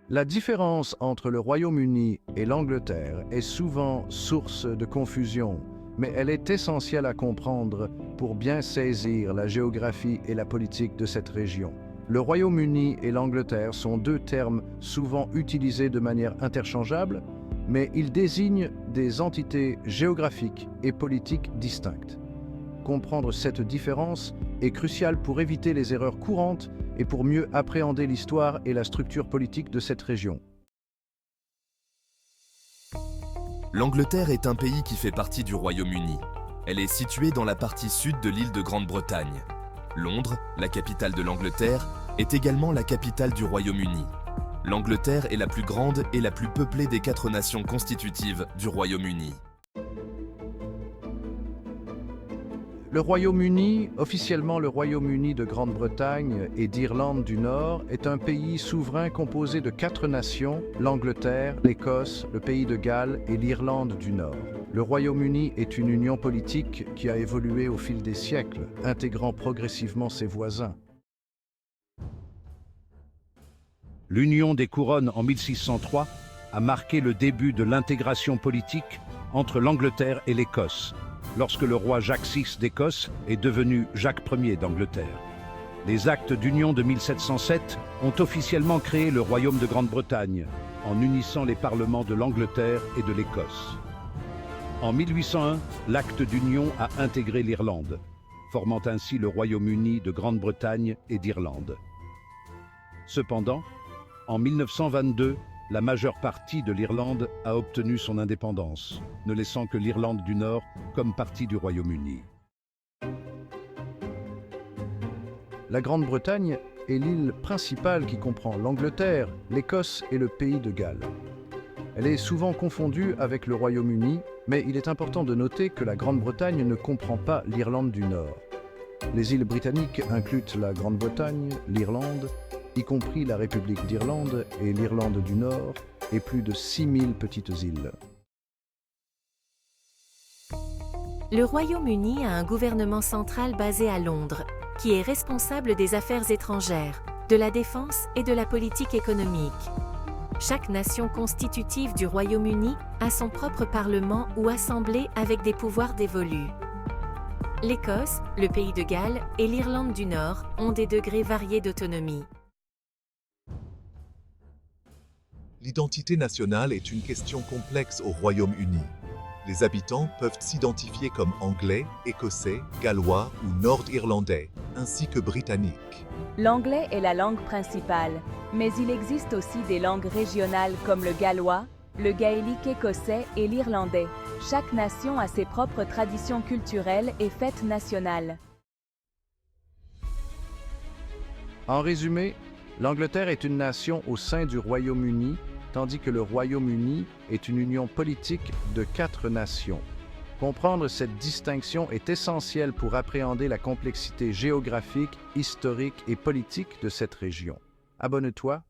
La différence entre le Royaume-Uni et l'Angleterre est souvent source de confusion, mais elle est essentielle à comprendre pour bien saisir la géographie et la politique de cette région. Le Royaume-Uni et l'Angleterre sont deux termes souvent utilisés de manière interchangeable, mais ils désignent des entités géographiques et politiques distinctes. Comprendre cette différence est crucial pour éviter les erreurs courantes et pour mieux appréhender l'histoire et la structure politique de cette région. L'Angleterre est un pays qui fait partie du Royaume-Uni. Elle est située dans la partie sud de l'île de Grande-Bretagne. Londres, la capitale de l'Angleterre, est également la capitale du Royaume-Uni. L'Angleterre est la plus grande et la plus peuplée des 4 nations constitutives du Royaume-Uni. Le Royaume-Uni, officiellement le Royaume-Uni de Grande-Bretagne et d'Irlande du Nord, est un pays souverain composé de 4 nations, l'Angleterre, l'Écosse, le Pays de Galles et l'Irlande du Nord. Le Royaume-Uni est une union politique qui a évolué au fil des siècles, intégrant progressivement ses voisins. L'union des couronnes en 1603 a marqué le début de l'intégration politique entre l'Angleterre et l'Écosse, lorsque le roi Jacques VI d'Écosse est devenu Jacques Ier d'Angleterre. Les actes d'union de 1707 ont officiellement créé le Royaume de Grande-Bretagne, en unissant les parlements de l'Angleterre et de l'Écosse. En 1801, l'acte d'union a intégré l'Irlande, formant ainsi le Royaume-Uni de Grande-Bretagne et d'Irlande. Cependant, en 1922, la majeure partie de l'Irlande a obtenu son indépendance, ne laissant que l'Irlande du Nord comme partie du Royaume-Uni. La Grande-Bretagne est l'île principale qui comprend l'Angleterre, l'Écosse et le Pays de Galles. Elle est souvent confondue avec le Royaume-Uni, mais il est important de noter que la Grande-Bretagne ne comprend pas l'Irlande du Nord. Les îles britanniques incluent la Grande-Bretagne, l'Irlande, y compris la République d'Irlande et l'Irlande du Nord, et plus de 6000 petites îles. Le Royaume-Uni a un gouvernement central basé à Londres, qui est responsable des affaires étrangères, de la défense et de la politique économique. Chaque nation constitutive du Royaume-Uni a son propre parlement ou assemblée avec des pouvoirs dévolus. L'Écosse, le Pays de Galles et l'Irlande du Nord ont des degrés variés d'autonomie. L'identité nationale est une question complexe au Royaume-Uni. Les habitants peuvent s'identifier comme anglais, écossais, gallois ou nord-irlandais, ainsi que britanniques. L'anglais est la langue principale, mais il existe aussi des langues régionales comme le gallois, le gaélique écossais et l'irlandais. Chaque nation a ses propres traditions culturelles et fêtes nationales. En résumé, l'Angleterre est une nation au sein du Royaume-Uni, tandis que le Royaume-Uni est une union politique de 4 nations. Comprendre cette distinction est essentiel pour appréhender la complexité géographique, historique et politique de cette région. Abonne-toi